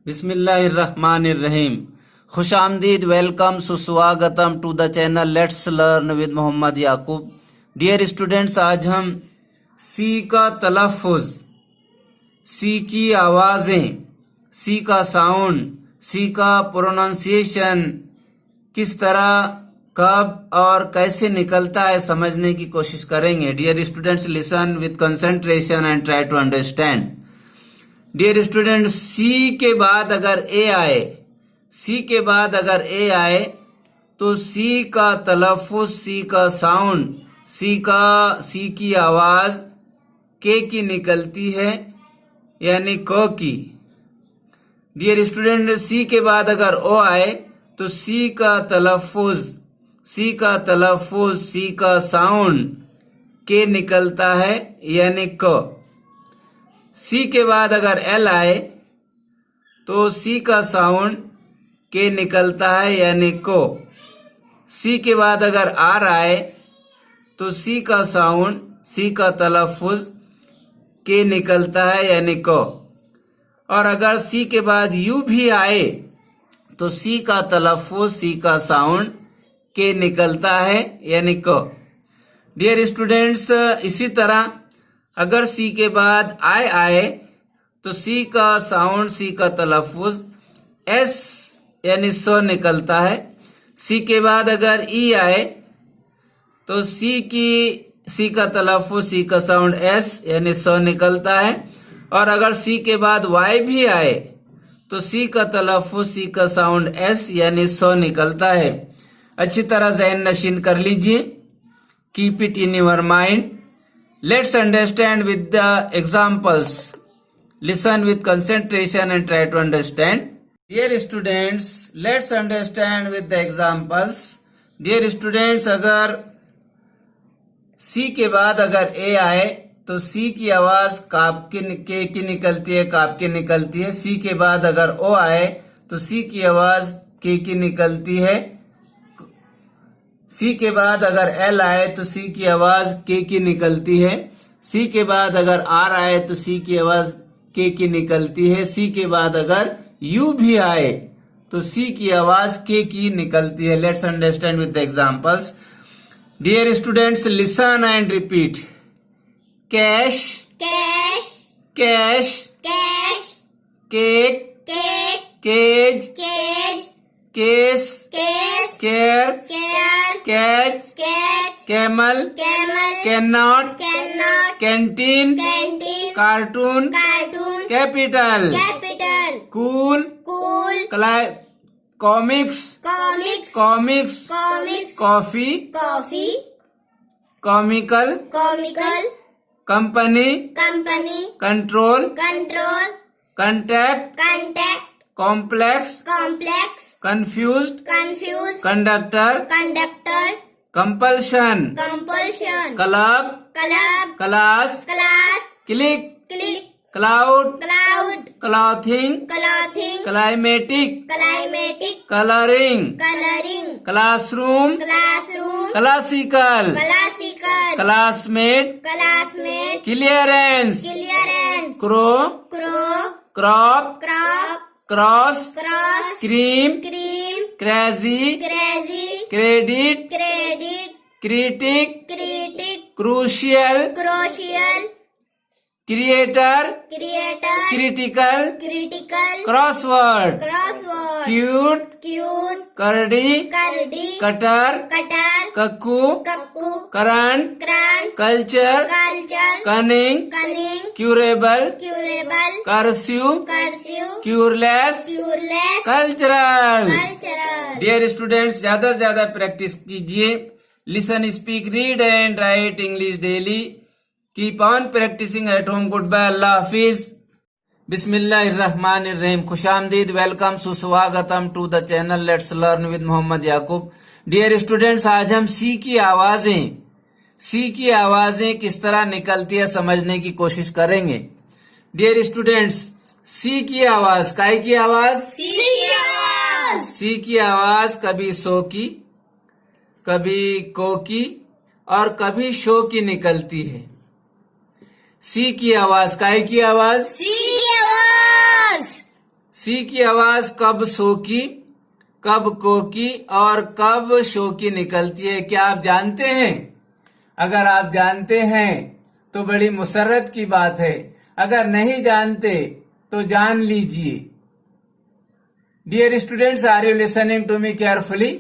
बिस्मिल्लाहिर्रहमानिर्रहीम। खुश आमदीद, वेलकम, सुस्वागतम to the channel let's learn with Mohammad Yaqub. Dear students, आज हम सी का तलफ़ुज़, सी की आवाज़ें, सी का साउंड, सी का प्रोनाउंसिएशन किस तरह, कब और कैसे निकलता है समझने की कोशिश करेंगे। Dear students, listen with concentration and try to understand. Dear students, C के बाद अगर ए आए, सी के बाद अगर ए आए तो सी का तलफ़ुज़, सी का साउंड, सी की आवाज के की निकलती है, यानी क की। डियर स्टूडेंट, सी के बाद अगर ओ आए तो सी का तलफ़ुज़, सी का साउंड के निकलता है, यानी क। सी के बाद अगर एल आए तो सी का साउंड के निकलता है, यानी को। सी के बाद अगर आर आए तो सी का साउंड, सी का तलफ़ुज़ के निकलता है, यानी को। और अगर सी के बाद यू भी आए तो सी का तलफ़ुज़, सी का साउंड के निकलता है, यानी को। डियर स्टूडेंट्स, इसी तरह अगर सी के बाद आई आए तो सी का साउंड, सी का तलफ़ुज़ एस यानी सो निकलता है। सी के बाद अगर ई आए तो सी का तलफ़ुज़, सी का साउंड एस यानी सो निकलता है। और अगर सी के बाद वाई भी आए तो सी का तलफ़ुज़, सी का साउंड एस यानी सो निकलता है। अच्छी तरह ज़हन नशीन कर लीजिए। Keep it in your mind. Let's understand with the examples. Listen with concentration and try to understand. Dear students, let's understand with the examples. Dear students, अगर C के बाद अगर A आए तो C की आवाज काप के की निकलती है, काप की निकलती है। C के बाद अगर O आए तो C की आवाज के की निकलती है। सी के बाद अगर एल आए तो सी की आवाज के की निकलती है। सी के बाद अगर आर आए तो सी की आवाज के की निकलती है। सी के बाद अगर यू भी आए तो सी की आवाज के की निकलती है। Let's understand with the examples. Dear students, listen and repeat. Cash, cash, cash, cash, cake, cake, cage, cage, case, case, care, care, catch, catch, camel, camel, can not, canteen, canteen, cartoon, cartoon, capital, capital, cool, cool, comics, comics, comics, comics, coffee, coffee, comical, comical, company, company, control, control, contact, contact, complex, complex, confused, confuse, conductor, conductor, compulsion, compulsion, club, club, class, class, click, click, cloud, cloud, clothing, clothing, climatic, climatic, colouring, colouring, classroom, classroom, classical, classical, classmate, classmate, clearance, clearance, crow, crow, crop, crop, cross, cross, cream, cream, crazy, crazy, credit, credit, critic, critic, crucial, crucial, creator, creator, critical, critical, crossword, crossword, cute, cute, curdy, curdy, cutter, cutter, cuckoo, cuckoo, current, current, culture, culture, cunning, cunning, curable, curable, curfew, curfew, cureless, cureless, cultural, cultural. Dear students, ज्यादा से ज्यादा practice कीजिए। Listen, speak, read and write English daily. Keep on practising at home. Goodbye, अल्लाह हाफिज। बिस्मिल्लाहिर्रहमानिर्रहीम। खुशामदीद, welcome, सुस्वागतम to the channel let's learn with Mohammad Yaqub. Dear students, आज हम सी की आवाजें किस तरह निकलती है समझने की कोशिश करेंगे। डियर स्टूडेंट्स, सी की आवाज, काय की आवाज, सी की आवाज कभी सो की, कभी को की और कभी शो की निकलती है। सी की आवाज, काय की आवाज, सी की आवाज कब सो की, कब को की और कब शो की निकलती है, क्या आप जानते हैं? अगर आप जानते हैं तो बड़ी मुसर्रत की बात है, अगर नहीं जानते तो जान लीजिए। Dear students, are you listening to me carefully?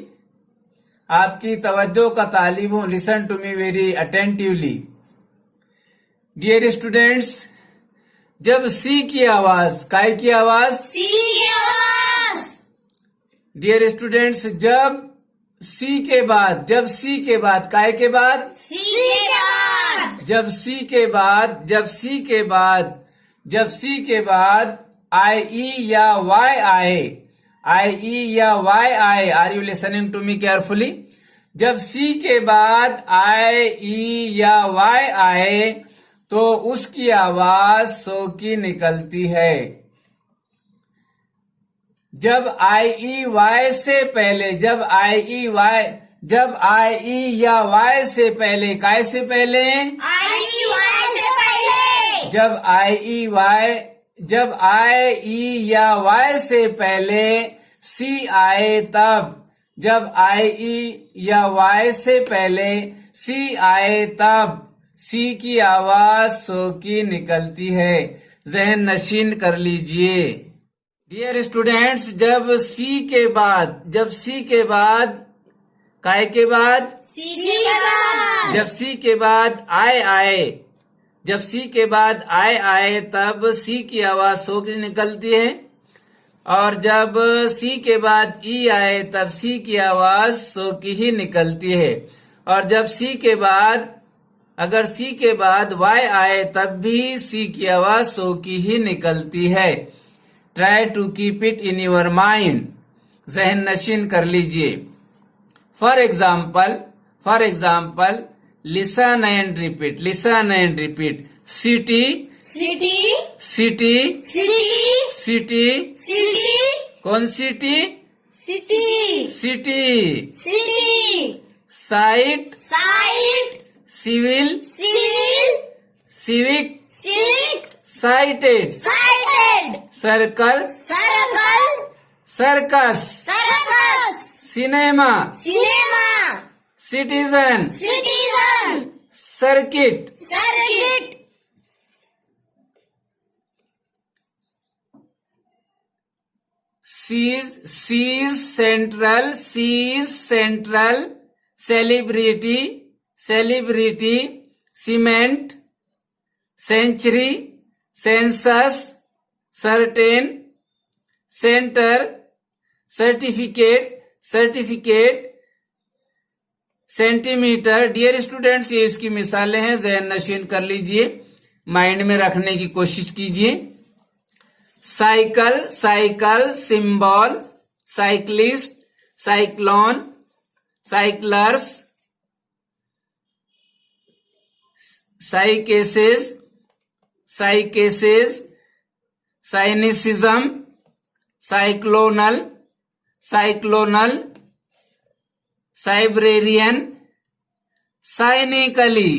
आपकी तवज्जो का तालिब हूं, listen to me very attentively. Dear students, जब सी की आवाज, काय की आवाज? सी की आवाज। डियर स्टूडेंट्स, जब सी के बाद, जब सी के बाद, काय के बाद? सी के बाद। जब सी के बाद, जब सी के बाद, जब सी के बाद आई ई या वाई आए, आई ई या वाई आए, are you listening to me carefully? जब सी के बाद आई ई या वाई आए तो उसकी आवाज सो की निकलती है। जब आई ई वाई से पहले, जब आई ई वाई, जब आई ई या वाई से पहले, काय से पहले? आई वाई से पहले। जब आई ई वाई, जब आई ई या वाई से पहले सी आए तब, जब आई ई या वाई से पहले सी आए तब सी की आवाज सो की निकलती है। जहन नशीन कर लीजिए। डियर स्टूडेंट्स, जब सी के बाद, जब सी के बाद, काय के बाद? सी के बाद। जब सी के बाद आए आए, जब सी के बाद आए आए तब सी की आवाज सो की निकलती है। और जब सी के बाद ई आए तब सी की आवाज सो की ही निकलती है। और जब सी के बाद, अगर सी के बाद वाई आए तब भी सी की आवाज सो की ही निकलती है। Try to keep it in your mind, जहन नशीन कर लीजिए। For example, listen and repeat, listen and repeat. City, city, city, city, city, city, कौन city? City, city. City. Site, site, civil, civil, civic, civic, cited, cited, circle, circle, circus, circus, cinema, cinema, citizen, citizen, circuit. Circuit. Cease central, celebrity, celebrity, cement, century, census, certain, centre, certificate, certificate, centimetre. Dear students, ये इसकी मिसालें हैं, जहन नशीन कर लीजिए, mind में रखने की कोशिश कीजिए। Cycle, cycle, symbol, cyclist, cyclone, साइक्लर्स, साइकेसेस, साइकेसेस, साइनिसिज्म, साइक्लोनल, साइक्लोनल, साइब्रेरियन, साइनिकली।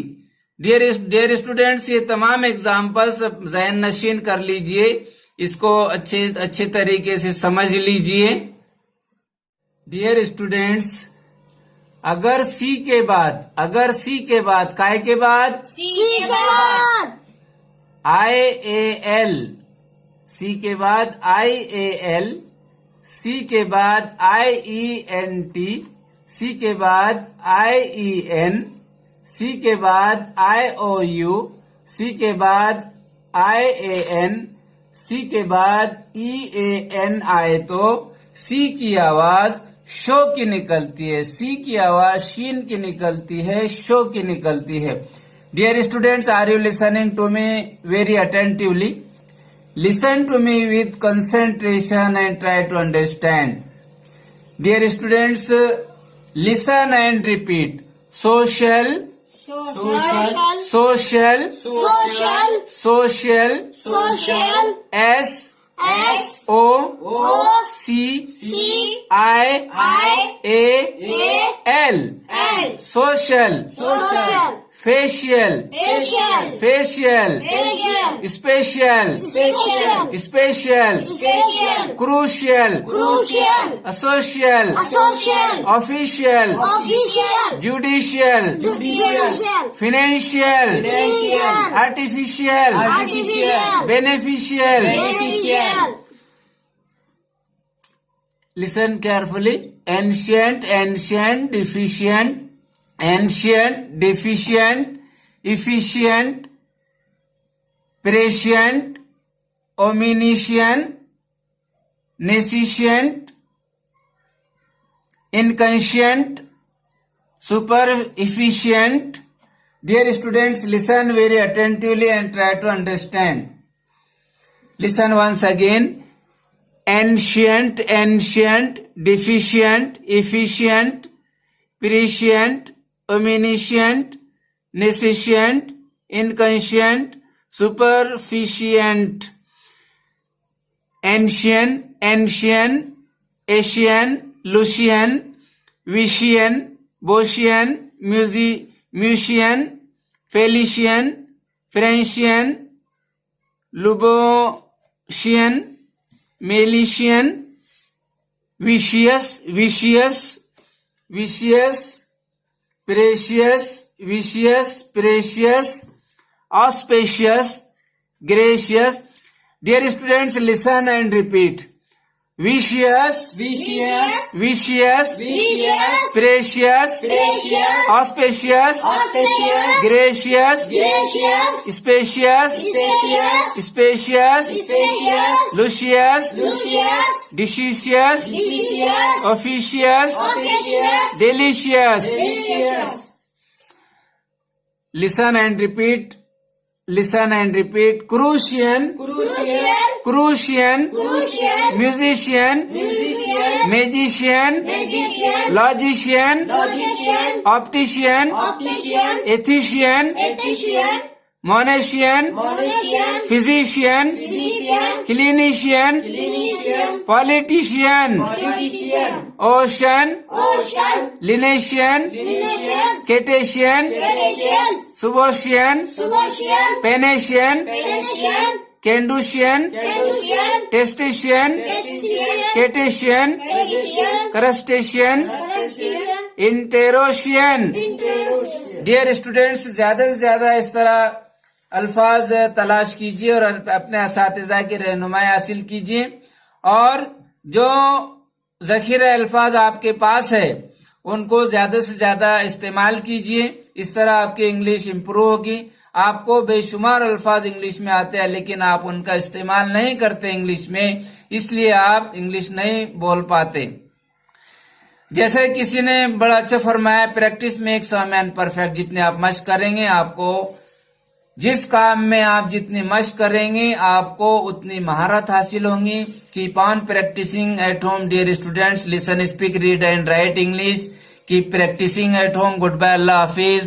Dear students, ये तमाम एग्जाम्पल्स जहन नशीन कर लीजिए, इसको अच्छे तरीके से समझ लीजिए। डियर स्टूडेंट्स, अगर सी के बाद, अगर सी के बाद, काय के बाद? सी के बाद आई ए एल, सी के बाद आई ए एल, सी के बाद आई ई एन टी, सी के बाद आई ई एन, सी के बाद आई ओ यू, सी के बाद आई ए एन, सी के बाद ई ए एन आए तो सी की आवाज शो की निकलती है। सी की आवाज शीन की निकलती है, शो की निकलती है। Dear students, are you listening to me very attentively? Listen to me with concentration and try to understand. Dear students, listen and repeat. Social, social, social, social, social, social, S S O O C C I I A A L, L, social. Social, facial, facial, facial, facial, special, special, special, special, crucial, crucial, social, social, official, official, judicial, judicial, financial, financial, artificial, artificial, beneficial. beneficial, Listen carefully. Ancient, ancient, deficient, ancient, deficient, efficient, prescient, omniscient, nescient, inconscient, super efficient. Dear students, listen very attentively and try to understand. Listen once again. Ancient, ancient, deficient, efficient, prescient, omniscient, nescient, inconscient, superficient. Ancient, ancient, Asian, Lucian, Vician, Boscian, Musian, Felician, Frenchian, Lubocian, Melician, vicious, vicious, vicious, precious, vicious, precious, auspicious, gracious. Dear students, listen and repeat. Vicious, vicious, vicious, vicious, precious, precious, auspicious, auspicious, gracious, gracious, spacious, spacious, spacious, spacious, lucious, lucious, delicious, delicious, officious, officious, delicious. delicious. Listen and repeat. Listen and repeat. Crucian, Crucial, Crucian, crucial, musician, musician, magician, magician, logician, logician, optician, optician, ethician, esthetician, monasian, monasian, physician, physician, clinician, clinician, politician, politician, ocean, ocean, Linesian, Linesian, Cetacean, Venetian, Subosian, Subosian, Penasian, Venetian, Candusian, Caducian, Testician, Esthetician, Cetacean, Venetian, Crustacean, Crustacean, Interocian. Interocian. Dear students, ज्यादा से ज्यादा इस तरह अल्फाज तलाश कीजिए और अपने असातिज़ा की रहनुमाई हासिल कीजिए, और जो जखीरा अल्फाज आपके पास है उनको ज्यादा से ज्यादा इस्तेमाल कीजिए। इस तरह आपकी इंग्लिश इंप्रूव होगी। आपको बेशुमार अल्फाज इंग्लिश में आते हैं, लेकिन आप उनका इस्तेमाल नहीं करते इंग्लिश में, इसलिए आप इंग्लिश नहीं बोल पाते। जैसे किसी ने बड़ा अच्छा फरमाया, practice makes a man perfect. जितने आप मश्क करेंगे, आपको जिस काम में आप जितनी मश्क करेंगे, आपको उतनी महारत हासिल होंगी। Keep on practising at home dear students. Listen, speak, read and write English. Keep practising at home. Goodbye, Allah Hafiz.